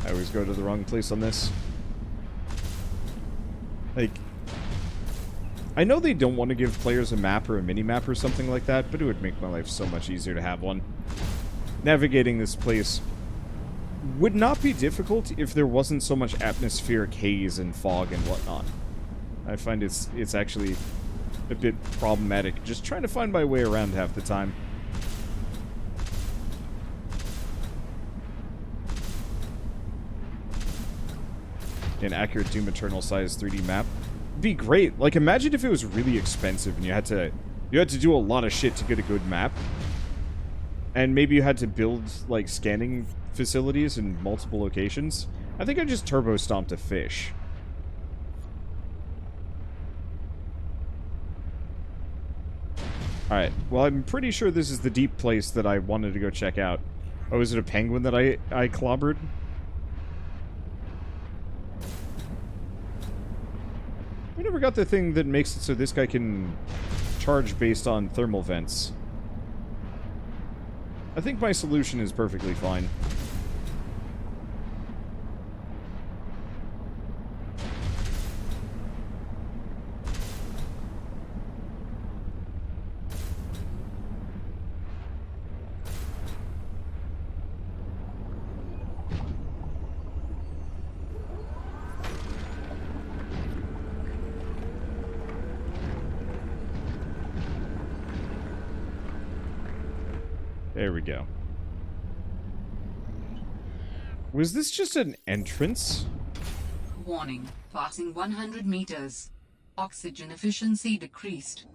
I always go to the wrong place on this. Like, I know they don't want to give players a map or a mini-map or something like that, but it would make my life so much easier to have one. Navigating this place would not be difficult if there wasn't so much atmospheric haze and fog and whatnot. I find it's actually a bit problematic just trying to find my way around half the time. An accurate Doom Eternal size 3D map be great. Like, imagine if it was really expensive and you had to do a lot of shit to get a good map, and maybe you had to build like scanning facilities in multiple locations. I think I just turbo stomped a fish. Alright, well, I'm pretty sure this is the deep place that I wanted to go check out. Oh, is it a penguin that I clobbered? We never got the thing that makes it so this guy can charge based on thermal vents. I think my solution is perfectly fine. There we go. Was this just an entrance? Warning. Passing 100 meters. Oxygen efficiency decreased.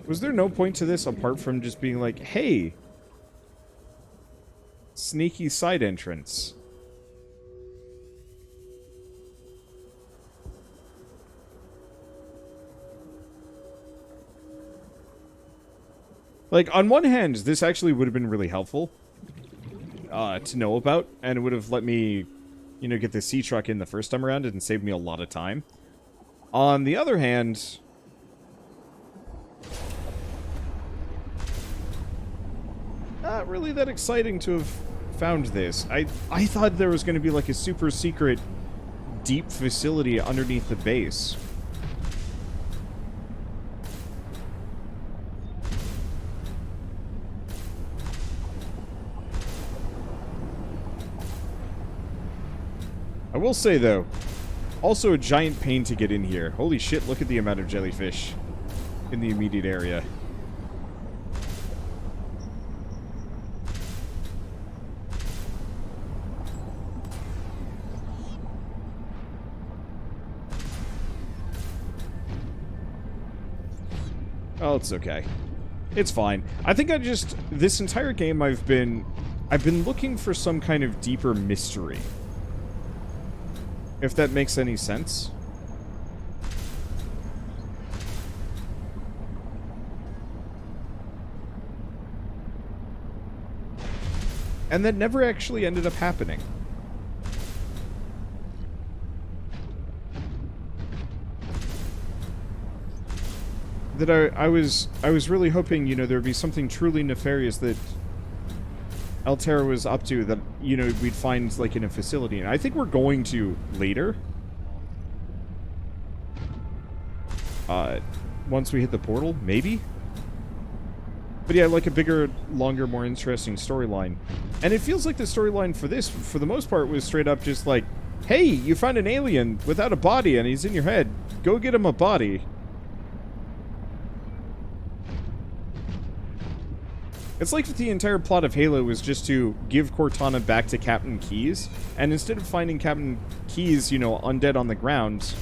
Was there no point to this apart from just being like, hey, sneaky side entrance? Like, on one hand, this actually would have been really helpful to know about, and it would have let me, you know, get the sea truck in the first time around and save me a lot of time. On the other hand, not really that exciting to have found this. I thought there was going to be like a super secret deep facility underneath the base. I will say though, also a giant pain to get in here. Holy shit, look at the amount of jellyfish in the immediate area. Oh, it's okay. It's fine. I think this entire game I've been looking for some kind of deeper mystery. If that makes any sense. And that never actually ended up happening. That I was really hoping, you know, there'd be something truly nefarious that Altera was up to that, you know, we'd find, like, in a facility. And I think we're going to later. Once we hit the portal, maybe? But yeah, like a bigger, longer, more interesting storyline. And it feels like the storyline for this, for the most part, was straight up just like, hey, you found an alien without a body and he's in your head. Go get him a body. It's like if the entire plot of Halo was just to give Cortana back to Captain Keyes, and instead of finding Captain Keyes, you know, undead on the ground,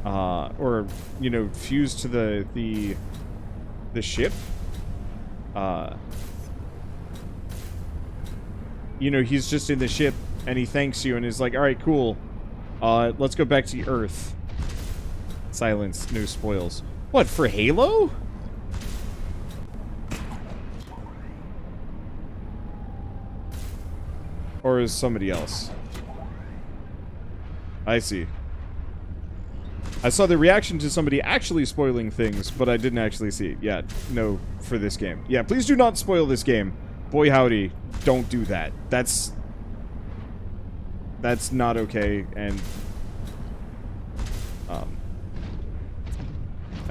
or, you know, fused to the ship, you know, he's just in the ship, and he thanks you, and is like, alright, cool, let's go back to Earth. Silence, no spoils. What, for Halo? Or is somebody else? I see. I saw the reaction to somebody actually spoiling things, but I didn't actually see it. Yeah, no, for this game. Yeah, please do not spoil this game. Boy howdy, don't do that. That's not okay, and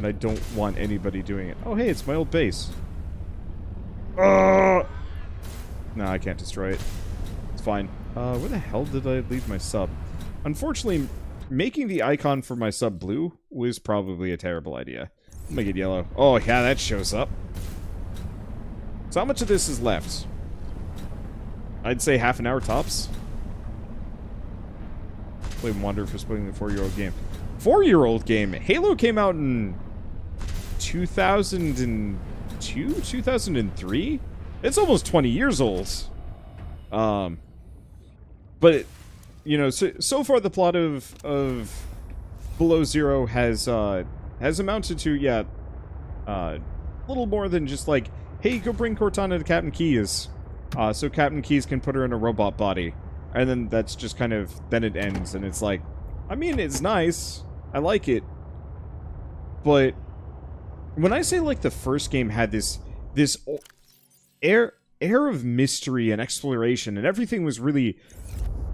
I don't want anybody doing it. Oh, hey, it's my old base. No, I can't destroy it. It's fine. Where the hell did I leave my sub? Unfortunately, making the icon for my sub blue was probably a terrible idea. I'll make it yellow. Oh, yeah, that shows up. So how much of this is left? I'd say half an hour tops. Blame Wander for spoiling the 4-year-old game. 4-year-old game? Halo came out in 2002? 2003? It's almost 20 years old. But, you know, so far the plot of Below Zero has amounted to, yeah, a little more than just like, hey, go bring Cortana to Captain Keyes, so Captain Keyes can put her in a robot body. And then that's just kind of, then it ends, and it's like, I mean, it's nice. I like it. But when I say, like, the first game had this air of mystery and exploration, and everything was really,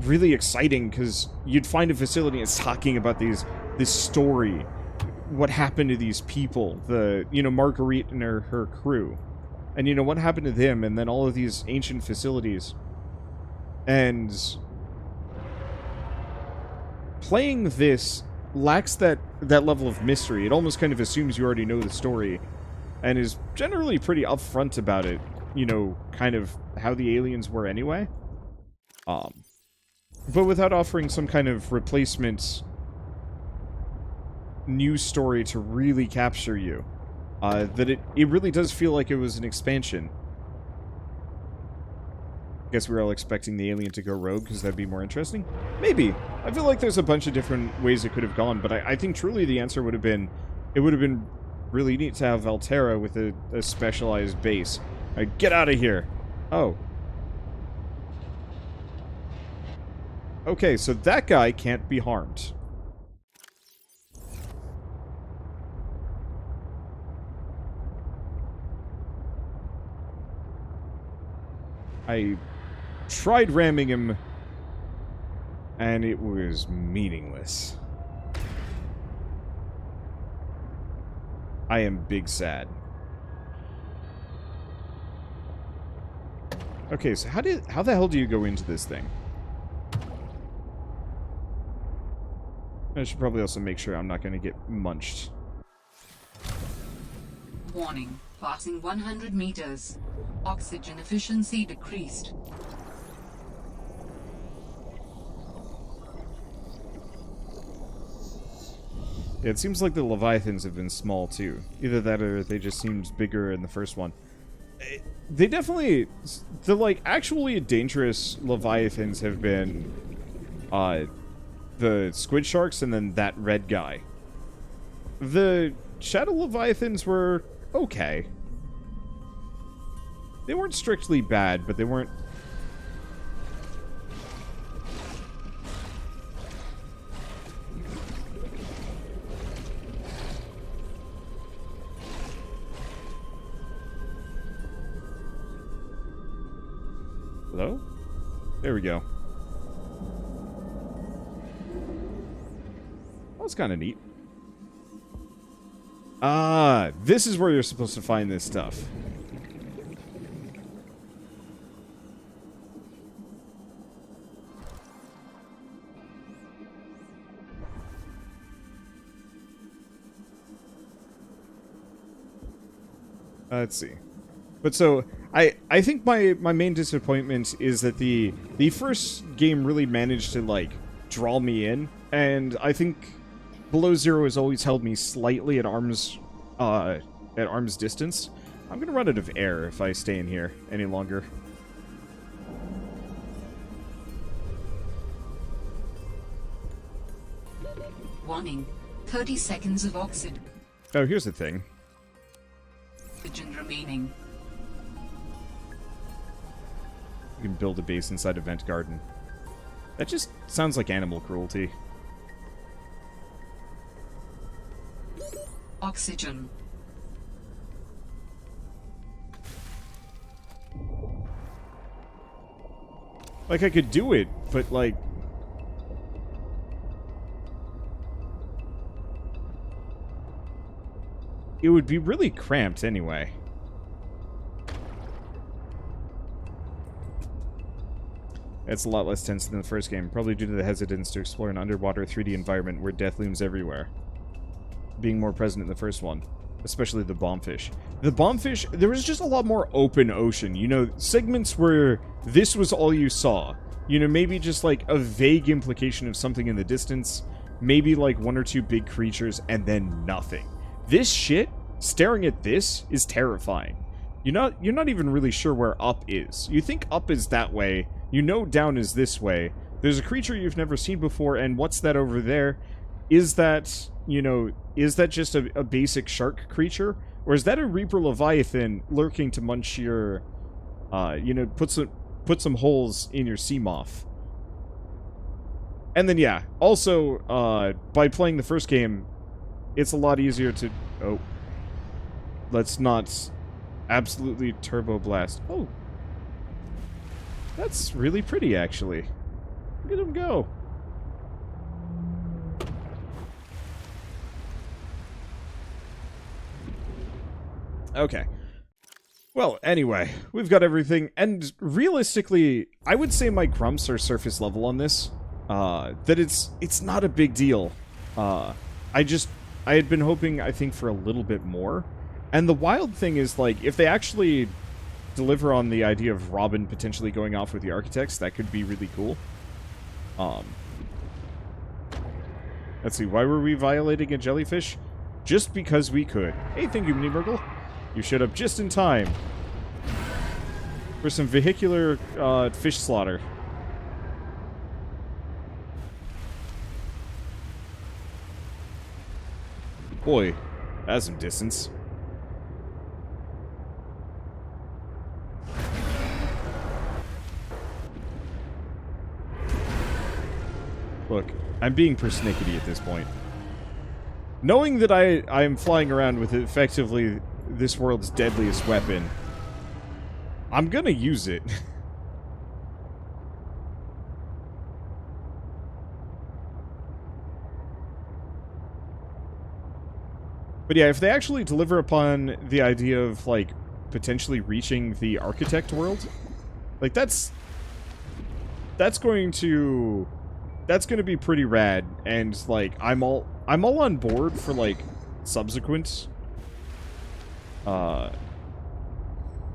really exciting, because you'd find a facility and it's talking about this story, what happened to these people, Marguerite and her crew, and, what happened to them, and then all of these ancient facilities. And playing this lacks that level of mystery. It almost kind of assumes you already know the story, and is generally pretty upfront about it, kind of how the aliens were anyway. But without offering some kind of replacement new story to really capture you. That it really does feel like it was an expansion. Guess we were all expecting the alien to go rogue because that'd be more interesting? Maybe. I feel like there's a bunch of different ways it could have gone, but I think truly the answer would have been, it would have been really neat to have Valterra with a specialized base. Get out of here! Oh. Okay, so that guy can't be harmed. I tried ramming him, and it was meaningless. I am big sad. Okay, so how the hell do you go into this thing? I should probably also make sure I'm not going to get munched. Warning. Passing 100 meters. Oxygen efficiency decreased. Yeah, it seems like the Leviathans have been small, too. Either that or they just seemed bigger in the first one. They definitely... The, like, actually dangerous Leviathans have been... the squid sharks and then that red guy. The Shadow Leviathans were okay. They weren't strictly bad, but they weren't... Hello? There we go. That's kind of neat. Ah, this is where you're supposed to find this stuff. Let's see. But so, I think my main disappointment is that the first game really managed to, like, draw me in, and I think Below Zero has always held me slightly at arm's distance. I'm gonna run out of air if I stay in here any longer. Warning. 30 seconds of oxygen Oh, here's the thing. remaining. You can build a base inside a vent garden. That just sounds like animal cruelty. Oxygen. Like, I could do it, but, like... it would be really cramped anyway. It's a lot less tense than the first game, probably due to the hesitance to explore an underwater 3D environment where death looms everywhere. Being more present in the first one. Especially the bombfish. The bombfish, there was just a lot more open ocean. You know, segments where this was all you saw. You know, maybe just like a vague implication of something in the distance. Maybe like one or two big creatures and then nothing. This shit, staring at this, is terrifying. You're not even really sure where up is. You think up is that way, you know down is this way. There's a creature you've never seen before, and what's that over there? Is that, you know, is that just a basic shark creature? Or is that a Reaper Leviathan lurking to munch your, you know, put some holes in your sea moth? And then, yeah, also, by playing the first game, it's a lot easier to... oh. Let's not absolutely turbo blast. Oh. That's really pretty, actually. Look at him go. Okay. Well, anyway, we've got everything, and realistically, I would say my grumps are surface level on this. That it's not a big deal. I had been hoping, I think, for a little bit more. And the wild thing is, like, if they actually deliver on the idea of Robin potentially going off with the architects, that could be really cool. Let's see, why were we violating a jellyfish? Just because we could. Hey, thank you, Mini Murgle. You showed up just in time for some vehicular fish slaughter. Boy, that's some distance. Look, I'm being persnickety at this point. Knowing that I am flying around with effectively this world's deadliest weapon, I'm gonna use it. But yeah, if they actually deliver upon the idea of, like, potentially reaching the architect world, like, that's going to be pretty rad, and, like, I'm all on board for, like, subsequent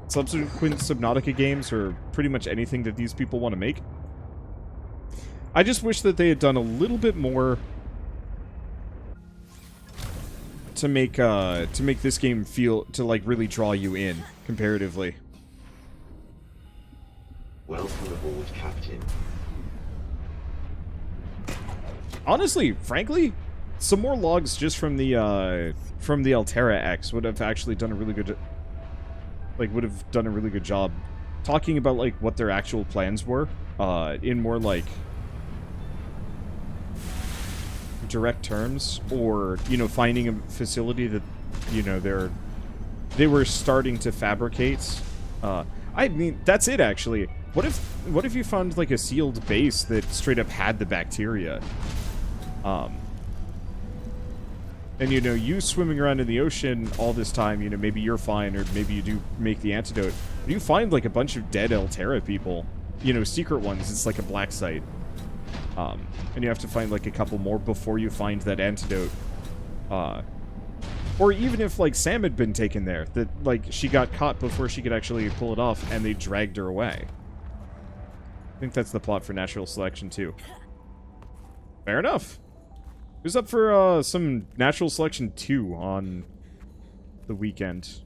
Subnautica games, or pretty much anything that these people want to make. I just wish that they had done a little bit more to make this game feel, to, like, really draw you in comparatively. Welcome aboard, Captain. Honestly, frankly, some more logs just from the Altera X would have actually done a really good, job talking about, like, what their actual plans were, in more, like, direct terms, or, you know, finding a facility that, you know, they were starting to fabricate. I mean, that's it, actually. What if you found, like, a sealed base that straight up had the bacteria? And, you know, you swimming around in the ocean all this time, you know, maybe you're fine, or maybe you do make the antidote. You find, like, a bunch of dead Altera people. You know, secret ones. It's like a black site. And you have to find, like, a couple more before you find that antidote. Or even if, like, Sam had been taken there, that, like, she got caught before she could actually pull it off, and they dragged her away. I think that's the plot for Natural Selection, too. Fair enough. Who's up for, some Natural Selection 2 on the weekend?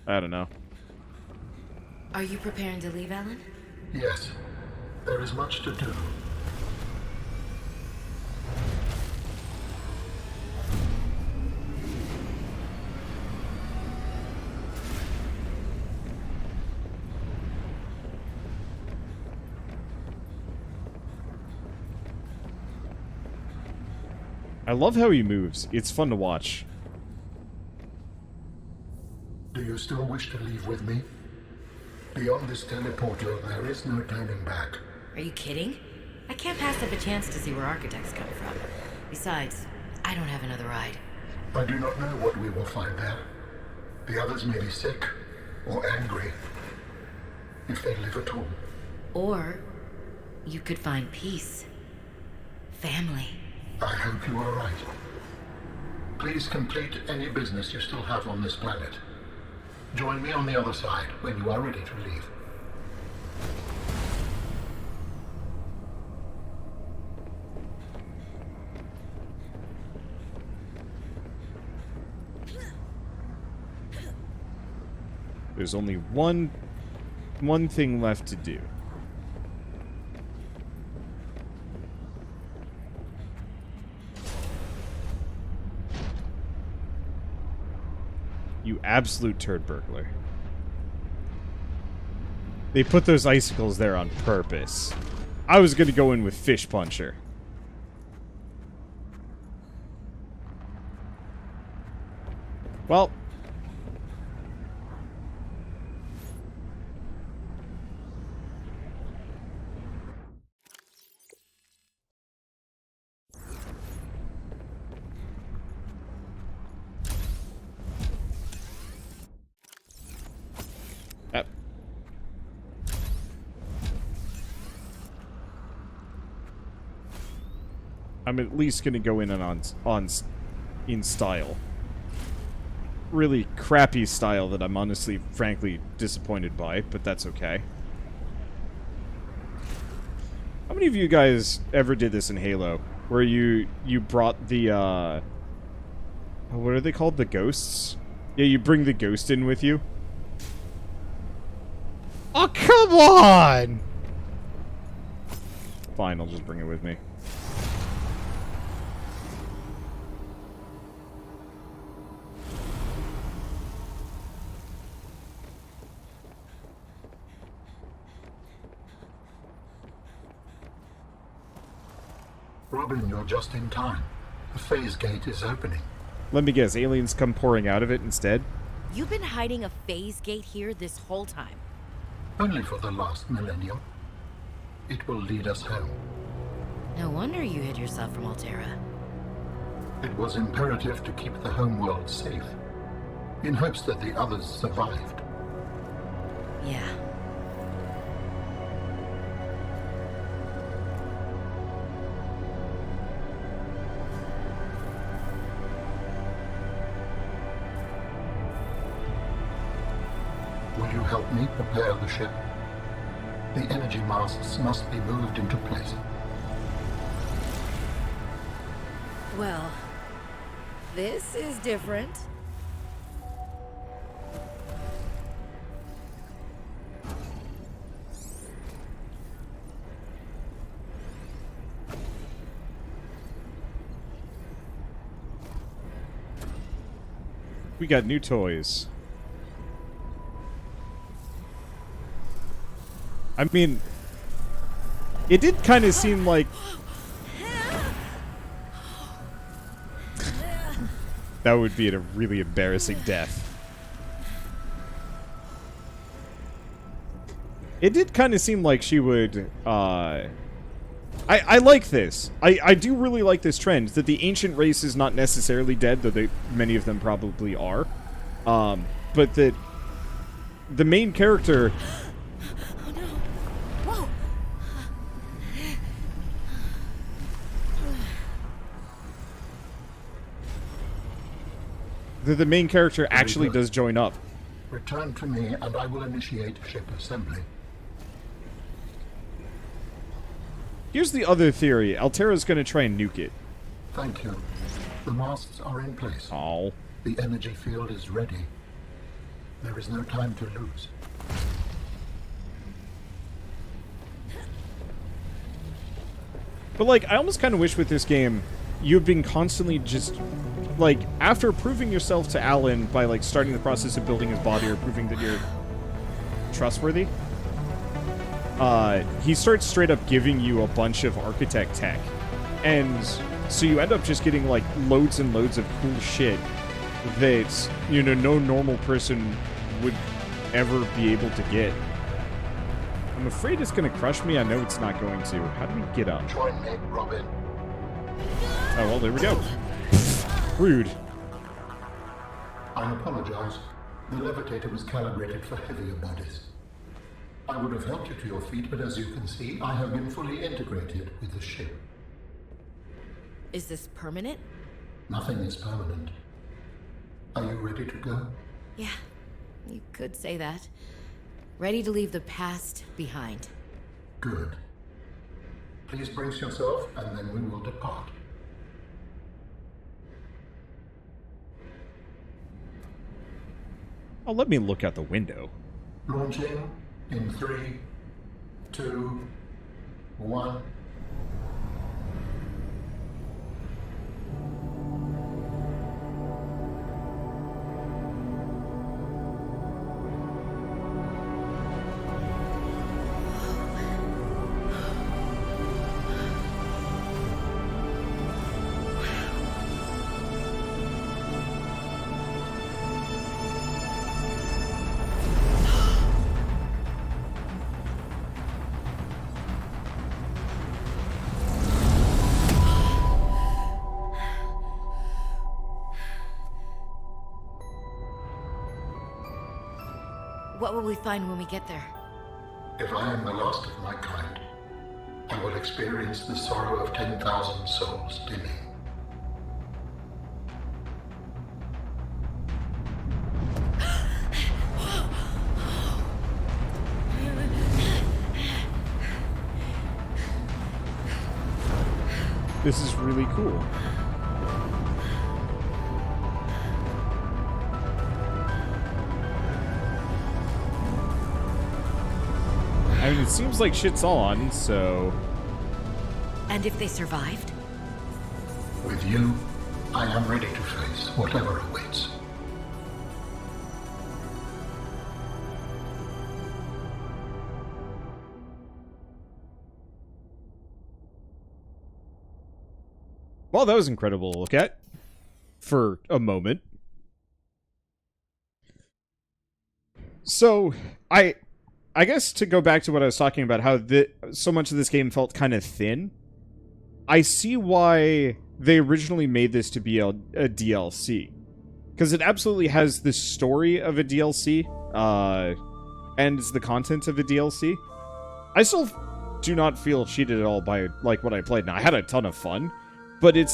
I don't know. Are you preparing to leave, Alan? Yes. There is much to do. I love how he moves. It's fun to watch. you still wish to leave with me? Beyond this teleporter, there is no turning back. Are you kidding? I can't pass up a chance to see where architects come from. Besides, I don't have another ride. I do not know what we will find there. The others may be sick or angry, if they live at all. Or you could find peace. Family. I hope you are right. Please complete any business you still have on this planet. Join me on the other side when you are ready to leave. There's only one thing left to do. You absolute turd burglar. They put those icicles there on purpose. I was gonna go in with Fish Puncher. Well. I'm at least gonna go in and in style. Really crappy style that I'm honestly, frankly, disappointed by, but that's okay. How many of you guys ever did this in Halo? Where you brought the, what are they called? The ghosts? Yeah, you bring the ghost in with you. Oh, come on! Fine, I'll just bring it with me. Robin, you're just in time. The phase gate is opening. Let me guess, aliens come pouring out of it instead? You've been hiding a phase gate here this whole time. Only for the last millennium. It will lead us home. No wonder you hid yourself from Altera. It was imperative to keep the homeworld safe, in hopes that the others survived. Yeah. Will you help me prepare the ship? The energy masts must be moved into place. Well, this is different. We got new toys. I mean, it did kind of seem like... that would be a really embarrassing death. It did kind of seem like she would, I like this. I do really like this trend, that the ancient race is not necessarily dead, though many of them probably are. But that the main character... the main character actually does join up. Return to me and I will initiate ship assembly. Here's the other theory. Altera's gonna try and nuke it. Thank you. The masts are in place. Oh. The energy field is ready. There is no time to lose. But, like, I almost kind of wish with this game, you've been constantly just... like, after proving yourself to Alan by, like, starting the process of building his body or proving that you're trustworthy, he starts straight up giving you a bunch of architect tech. And so you end up just getting, like, loads and loads of cool shit that, you know, no normal person would ever be able to get. I'm afraid it's going to crush me. I know it's not going to. How do we get up? Join me, Robin. Oh, well, there we go. Rude. I apologize. The levitator was calibrated for heavier bodies. I would have helped you to your feet, but as you can see, I have been fully integrated with the ship. Is this permanent? Nothing is permanent. Are you ready to go? Yeah, you could say that. Ready to leave the past behind. Good. Please brace yourself, and then we will depart. Oh, let me look out the window. Launching in 3, 2, 1. What will we find when we get there? If I am the last of my kind, I will experience the sorrow of 10,000 souls dimming. This is really cool. I mean, it seems like shit's on, so... And if they survived? With you, I am ready to face whatever awaits. Well, that was incredible to look at. For a moment. So, I guess to go back to what I was talking about, how so much of this game felt kind of thin. I see why they originally made this to be a DLC. Because it absolutely has the story of a DLC, and the content of a DLC. I still do not feel cheated at all by, like, what I played. Now, I had a ton of fun, but it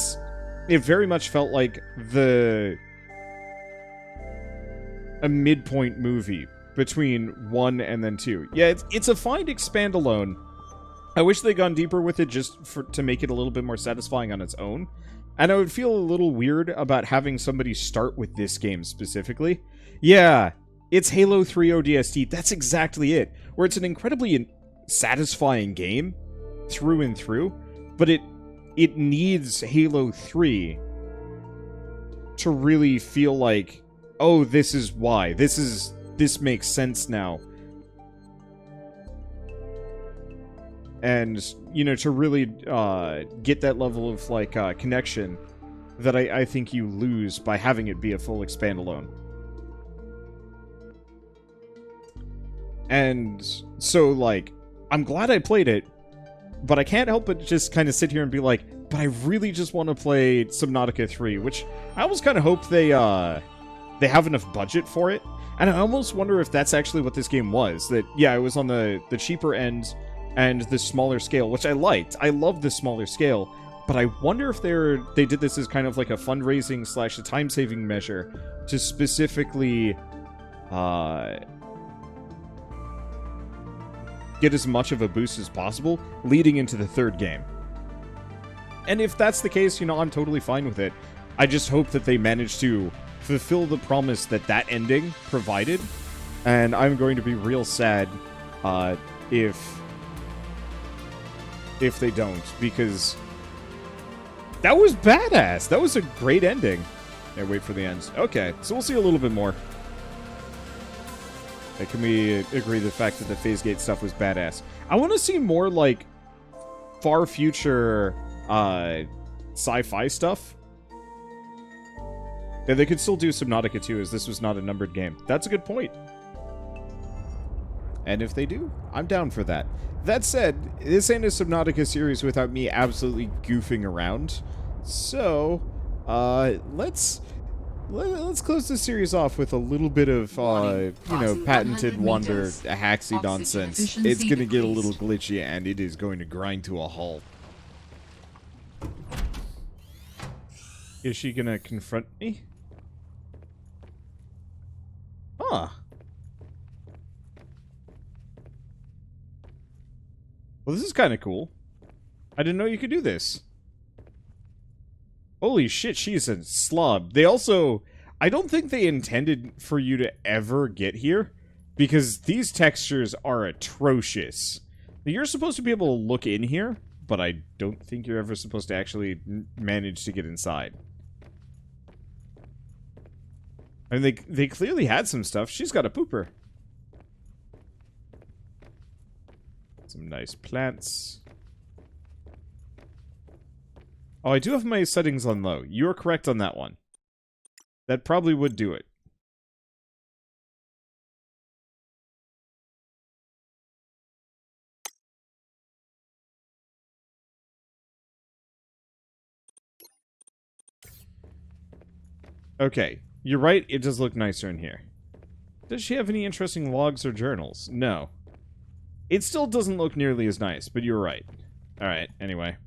very much felt like a midpoint movie between 1 and then 2. Yeah, it's a fine expand-alone. I wish they'd gone deeper with it just to make it a little bit more satisfying on its own. And I would feel a little weird about having somebody start with this game specifically. Yeah, it's Halo 3 ODST. That's exactly it. Where it's an incredibly satisfying game through and through, but it needs Halo 3 to really feel like, oh, this is why. This makes sense now. And, you know, to really get that level of, like, connection that I think you lose by having it be a full expand-alone. And so, like, I'm glad I played it, but I can't help but just kind of sit here and be like, but I really just want to play Subnautica 3, which I almost kind of hope they have enough budget for it. And I almost wonder if that's actually what this game was. That, yeah, it was on the cheaper end and the smaller scale, which I liked. I love the smaller scale, but I wonder if they did this as kind of like a fundraising / a time-saving measure to specifically get as much of a boost as possible leading into the third game. And if that's the case, you know, I'm totally fine with it. I just hope that they manage to fulfill the promise that ending provided, and I'm going to be real sad if they don't, because that was badass. That was a great ending. Yeah, wait for the end. Okay, so we'll see a little bit more. Can we agree the fact that the phase gate stuff was badass? I want to see more, like, far future sci-fi stuff. Yeah, they could still do Subnautica 2, as this was not a numbered game. That's a good point. And if they do, I'm down for that. That said, this ain't a Subnautica series without me absolutely goofing around. So, let's close this series off with a little bit of, you know, patented Wander haxy nonsense. It's gonna get a little glitchy, and it is going to grind to a halt. Is she gonna confront me? Huh. Well, this is kind of cool. I didn't know you could do this. Holy shit, she's a slob. They also... I don't think they intended for you to ever get here, because these textures are atrocious. You're supposed to be able to look in here, but I don't think you're ever supposed to actually manage to get inside. I mean, they clearly had some stuff. She's got a pooper. Some nice plants. Oh, I do have my settings on low. You're correct on that one. That probably would do it. Okay, you're right, it does look nicer in here. Does she have any interesting logs or journals? No. It still doesn't look nearly as nice, but you're right. Alright, anyway.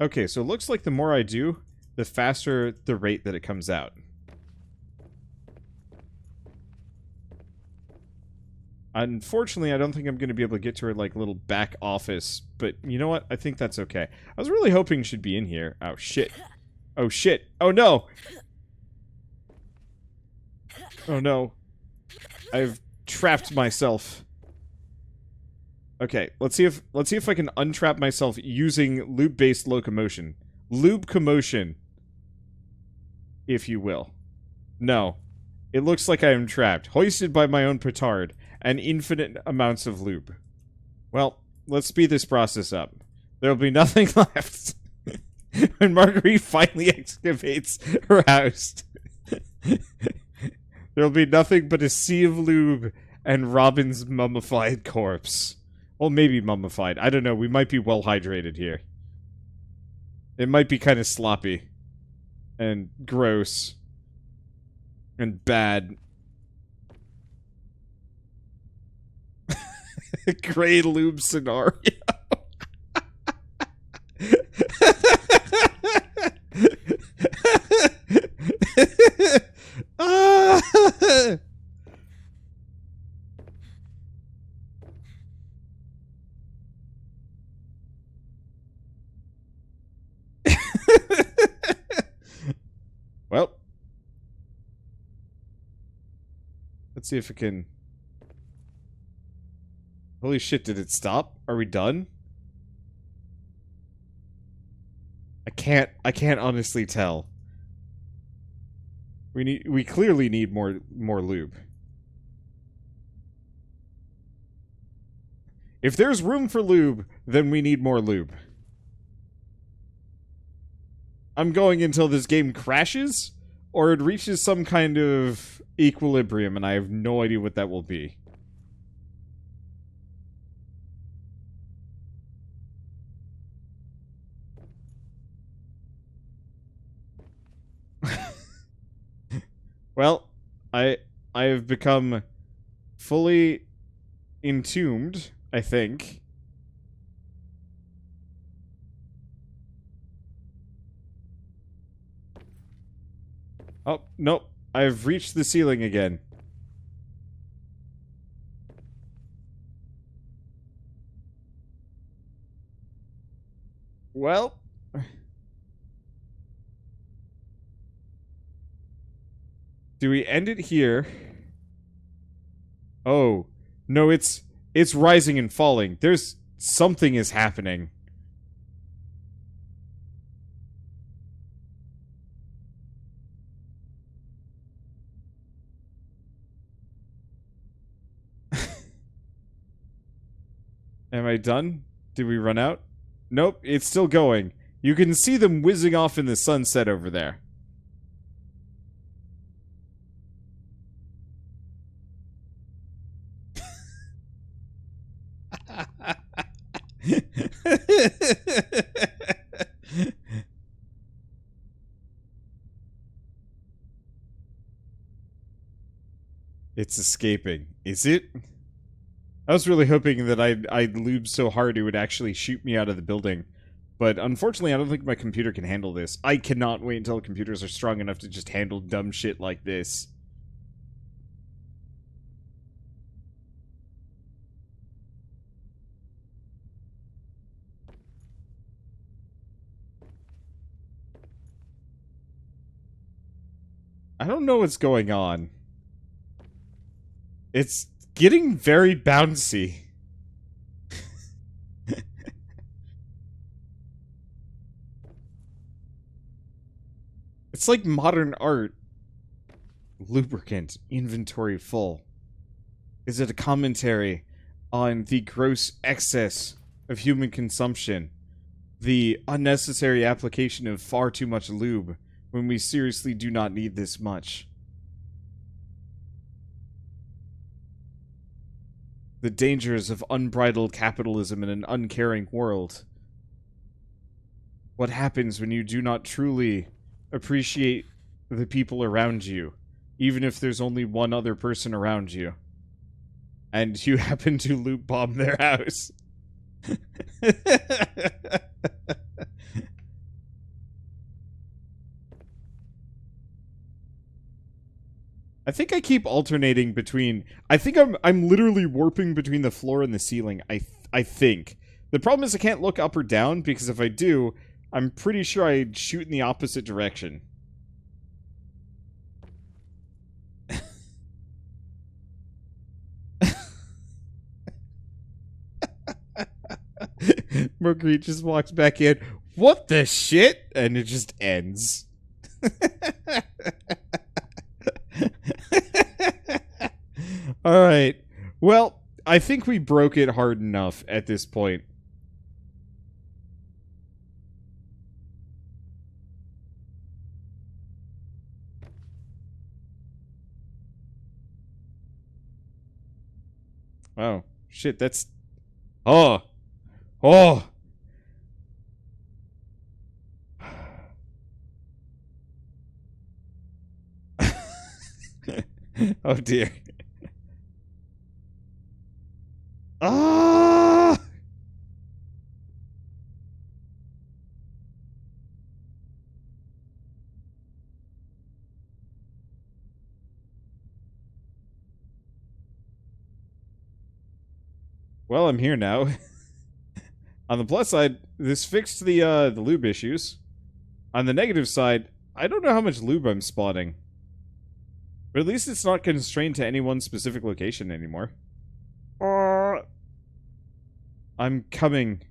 Okay, so it looks like the more I do, the faster the rate that it comes out. Unfortunately, I don't think I'm going to be able to get to her, like, little back office, but you know what? I think that's okay. I was really hoping she'd be in here. Oh, shit. Oh, shit. Oh, no! Oh, no. I've trapped myself. Okay, let's see if I can untrap myself using loop-based locomotion. Loop commotion, if you will. No. It looks like I am trapped, hoisted by my own petard, and infinite amounts of lube. Well, let's speed this process up. There'll be nothing left when Marguerite finally excavates her house. There'll be nothing but a sea of lube and Robin's mummified corpse. Well, maybe mummified. I don't know. We might be well hydrated here. It might be kind of sloppy. And gross. And bad. Gray lube scenario. Well, let's see if it can... Holy shit, did it stop? Are we done? I can't honestly tell. We clearly need more lube. If there's room for lube, then we need more lube. I'm going until this game crashes, or it reaches some kind of equilibrium, and I have no idea what that will be. Well, I have become fully entombed, I think. Oh, nope. I've reached the ceiling again. Well... do we end it here? Oh. No, it's rising and falling. There's... something is happening. Am I done? Did we run out? Nope, it's still going. You can see them whizzing off in the sunset over there. It's escaping. Is it? I was really hoping that I'd lube so hard it would actually shoot me out of the building. But unfortunately, I don't think my computer can handle this. I cannot wait until computers are strong enough to just handle dumb shit like this. I don't know what's going on. It's getting very bouncy. It's like modern art. Lubricant, inventory full. Is it a commentary on the gross excess of human consumption? The unnecessary application of far too much lube when we seriously do not need this much? The dangers of unbridled capitalism in an uncaring world. What happens when you do not truly appreciate the people around you, even if there's only one other person around you, and you happen to loot bomb their house? I think I keep alternating between... I think I'm literally warping between the floor and the ceiling, I think. The problem is I can't look up or down, because if I do, I'm pretty sure I'd shoot in the opposite direction. Mercury just walks back in. What the shit? And it just ends. Alright. Well, I think we broke it hard enough at this point. Oh, shit, that's... Oh! Oh! Oh dear. Ah! Well, I'm here now. On the plus side, this fixed the lube issues. On the negative side, I don't know how much lube I'm spotting. But at least it's not constrained to any one specific location anymore. I'm coming.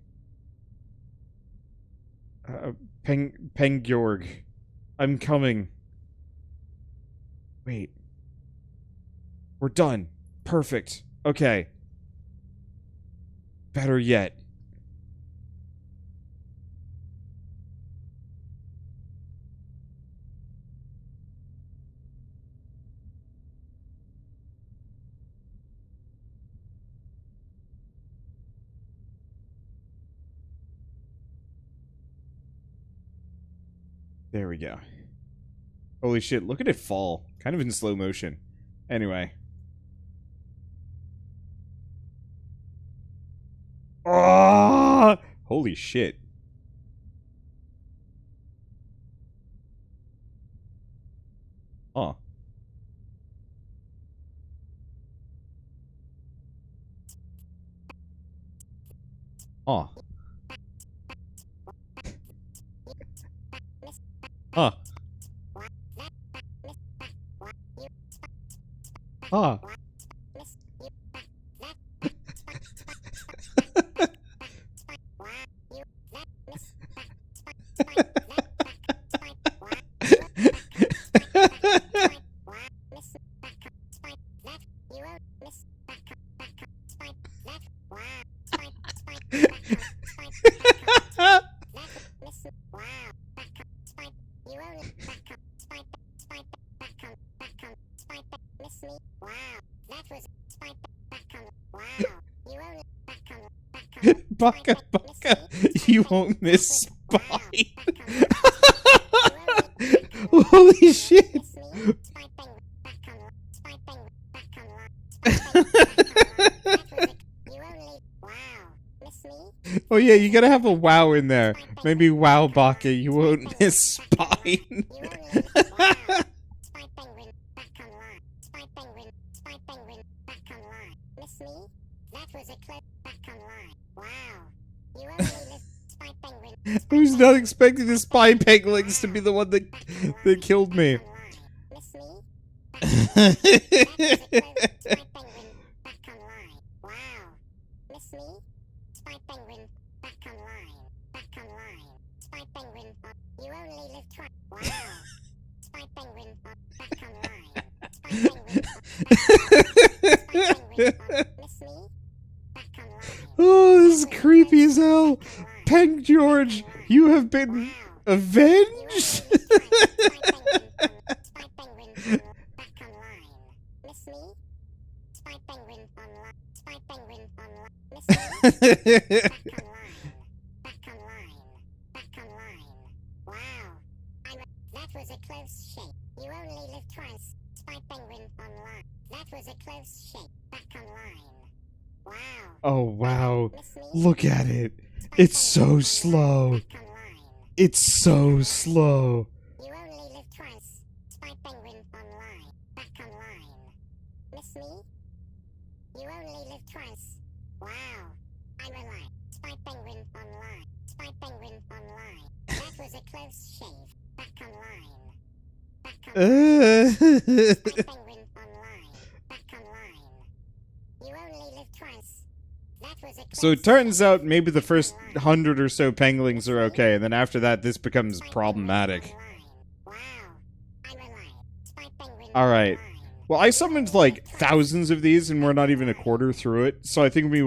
Pengyorg. I'm coming. Wait. We're done. Perfect. Okay. Better yet. There we go. Holy shit, look at it fall. Kind of in slow motion. Anyway. Oh! Holy shit. Oh. Oh. Huh. Huh. Baka baka, you won't miss Spine. Holy shit. Oh yeah, you gotta have a wow in there. Maybe wow Baka, you won't miss Spine. I was not expecting the spy penglings to be the one that killed me. Oh, this is creepy as hell. Peng George, you have been avenged? Oh wow, look at it. It's so slow. It's so slow. So it turns out maybe the first 100 or so penglings are okay, and then after that this becomes problematic. Alright. Well, I summoned like thousands of these and we're not even a quarter through it, so I think we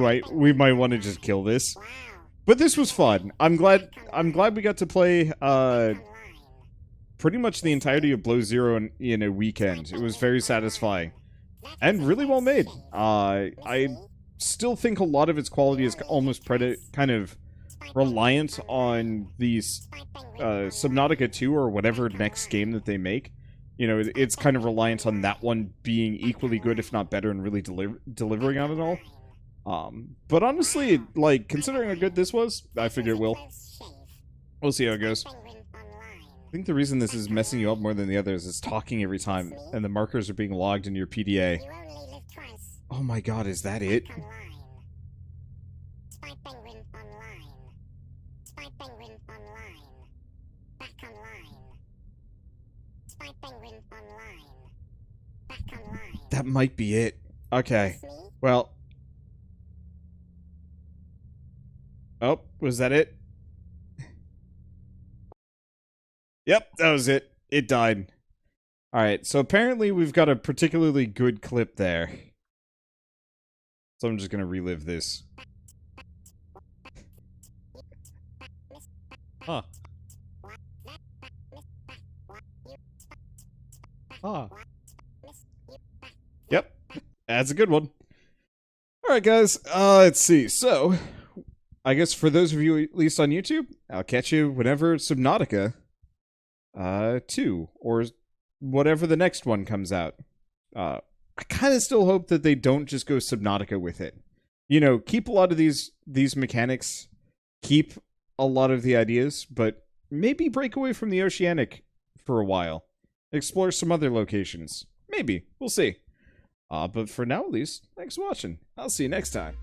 might want to just kill this. But this was fun. I'm glad we got to play pretty much the entirety of Blow Zero in a weekend. It was very satisfying. And really well made. I still think a lot of its quality is almost kind of reliant on these Subnautica 2 or whatever next game that they make. You know, it's kind of reliant on that one being equally good, if not better, and really delivering on it all. But honestly, like, considering how good this was, I figure it will. We'll see how it goes. I think the reason this is messing you up more than the others is talking every time, and the markers are being logged in your PDA. Oh my god, is that it? That might be it. Okay. Well. Oh, was that it? Yep, that was it. It died. Alright, so apparently we've got a particularly good clip there. So I'm just gonna relive this. Huh. Huh. Yep, that's a good one. Alright guys, let's see. So, I guess for those of you at least on YouTube, I'll catch you whenever Subnautica 2, or whatever the next one comes out. I kind of still hope that they don't just go Subnautica with it. You know, keep a lot of these mechanics, keep a lot of the ideas, but maybe break away from the Oceanic for a while. Explore some other locations. Maybe. We'll see. But for now, at least, thanks for watching. I'll see you next time.